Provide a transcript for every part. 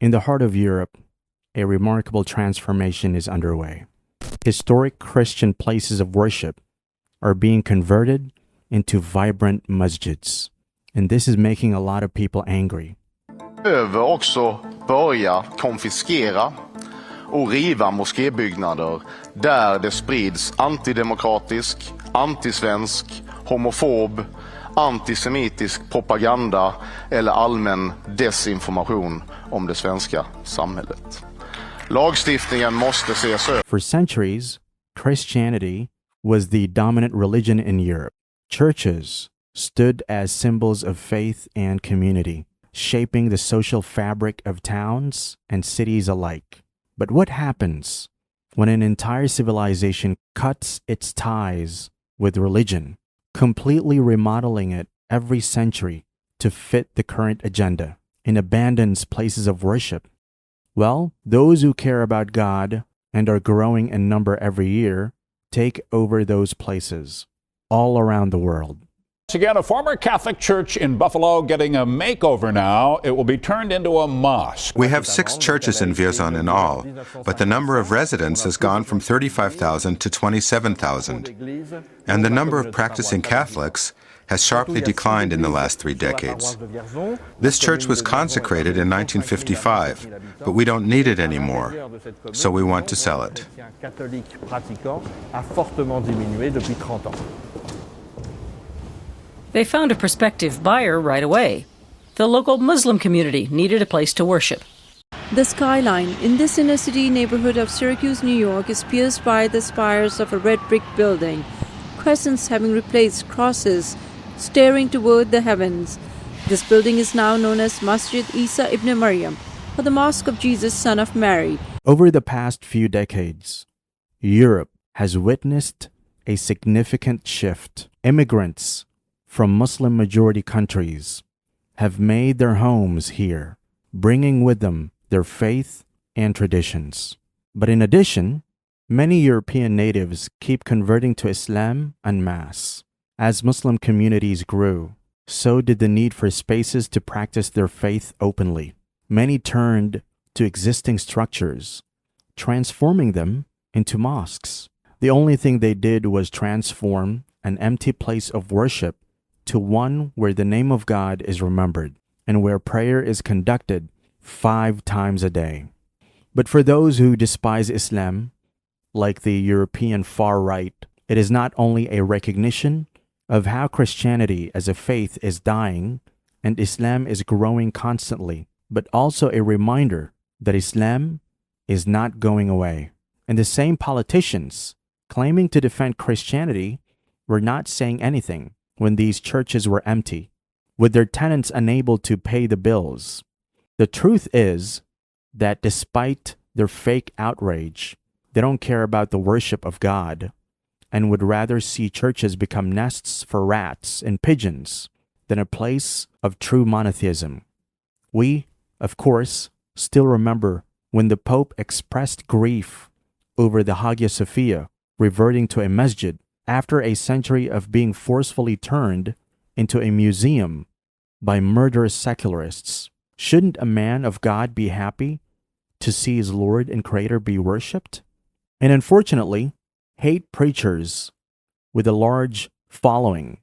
In the heart of Europe, a remarkable transformation is underway. Historic Christian places of worship are being converted into vibrant masjids, and this is making a lot of people angry. Behöver också börja konfiskera och riva moskébyggnader där det sprids antidemokratisk, antisvensk, homofob, antisemitisk propaganda eller allmän desinformation om det svenska samhället. Lagstiftningen måste ses över. For centuries, Christianity was the dominant religion in Europe. Churches stood as symbols of faith and community, shaping the social fabric of towns and cities alike. But what happens when an entire civilization cuts its ties with religion, completely remodeling it every century to fit the current agenda, and abandons places of worship? Well, those who care about God and are growing in number every year take over those places all around the world. Again, a former Catholic church in Buffalo getting a makeover now. It will be turned into a mosque. We have 6 churches in Vierzon in all, but the number of residents has gone from 35,000 to 27,000. And the number of practicing Catholics has sharply declined in the last 3 decades. This church was consecrated in 1955, but we don't need it anymore, so we want to sell it. They found a prospective buyer right away. The local Muslim community needed a place to worship. The skyline in this inner-city neighborhood of Syracuse, New York, is pierced by the spires of a red brick building, crescents having replaced crosses, staring toward the heavens. This building is now known as Masjid Isa ibn Maryam, or the Mosque of Jesus, son of Mary. Over the past few decades, Europe has witnessed a significant shift. Immigrants from Muslim-majority countries have made their homes here, bringing with them their faith and traditions. But in addition, many European natives keep converting to Islam en masse. As Muslim communities grew, so did the need for spaces to practice their faith openly. Many turned to existing structures, transforming them into mosques. The only thing they did was transform an empty place of worship to one where the name of God is remembered and where prayer is conducted 5 times a day. But for those who despise Islam, like the European far right, it is not only a recognition of how Christianity as a faith is dying and Islam is growing constantly, but also a reminder that Islam is not going away. And the same politicians claiming to defend Christianity were not saying anything when these churches were empty, with their tenants unable to pay the bills. The truth is that despite their fake outrage, they don't care about the worship of God and would rather see churches become nests for rats and pigeons than a place of true monotheism. We, of course, still remember when the Pope expressed grief over the Hagia Sophia reverting to a masjid after a century of being forcefully turned into a museum by murderous secularists. Shouldn't a man of God be happy to see his Lord and Creator be worshipped? And unfortunately, hate preachers with a large following,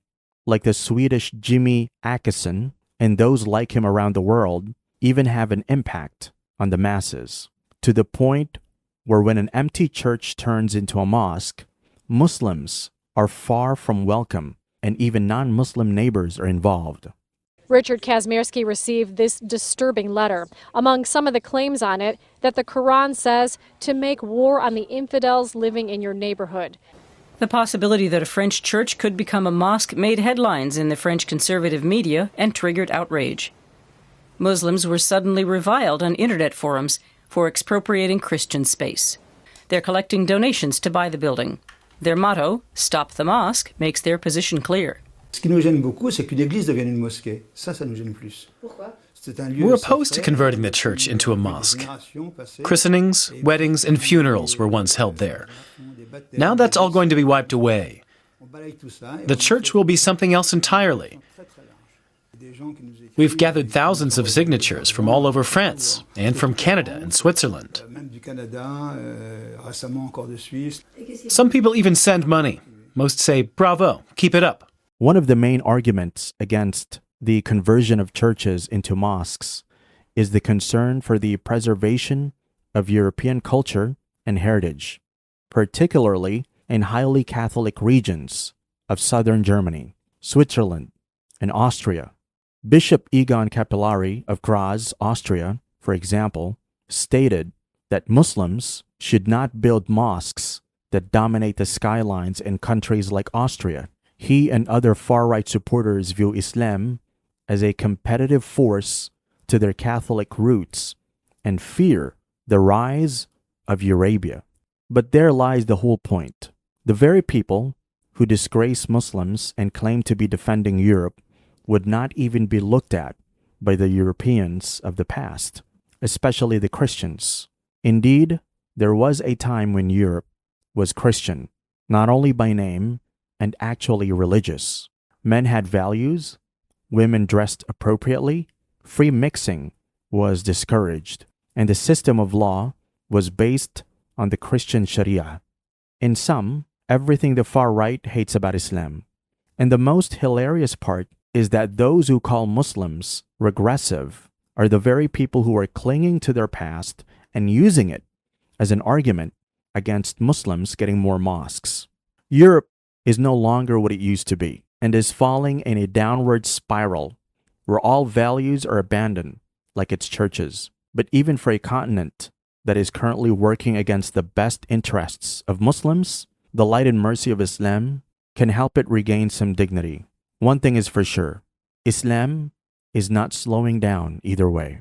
like the Swedish Jimmy Åkesson and those like him around the world, even have an impact on the masses, to the point where when an empty church turns into a mosque, Muslims are far from welcome, and even non-Muslim neighbors are involved. Richard Kazmierski received this disturbing letter. Among some of the claims on it, that the Quran says to make war on the infidels living in your neighborhood. The possibility that a French church could become a mosque made headlines in the French conservative media and triggered outrage. Muslims were suddenly reviled on internet forums for expropriating Christian space. They're collecting donations to buy the building. Their motto, Stop the Mosque, makes their position clear. We're opposed to converting the church into a mosque. Christenings, weddings, and funerals were once held there. Now that's all going to be wiped away. The church will be something else entirely. We've gathered thousands of signatures from all over France and from Canada and Switzerland. Some people even send money. Most say, bravo, keep it up. One of the main arguments against the conversion of churches into mosques is the concern for the preservation of European culture and heritage, particularly in highly Catholic regions of southern Germany, Switzerland, and Austria. Bishop Egon Capillari of Graz, Austria, for example, stated that Muslims should not build mosques that dominate the skylines in countries like Austria. He and other far-right supporters view Islam as a competitive force to their Catholic roots and fear the rise of Eurabia. But there lies the whole point. The very people who disgrace Muslims and claim to be defending Europe would not even be looked at by the Europeans of the past, especially the Christians. Indeed, there was a time when Europe was Christian, not only by name and actually religious. Men had values, women dressed appropriately, free mixing was discouraged, and the system of law was based on the Christian Sharia. In sum, everything the far right hates about Islam. And the most hilarious part is that those who call Muslims regressive are the very people who are clinging to their past and using it as an argument against Muslims getting more mosques. Europe is no longer what it used to be and is falling in a downward spiral where all values are abandoned, like its churches. But even for a continent that is currently working against the best interests of Muslims, the light and mercy of Islam can help it regain some dignity. One thing is for sure, Islam is not slowing down either way.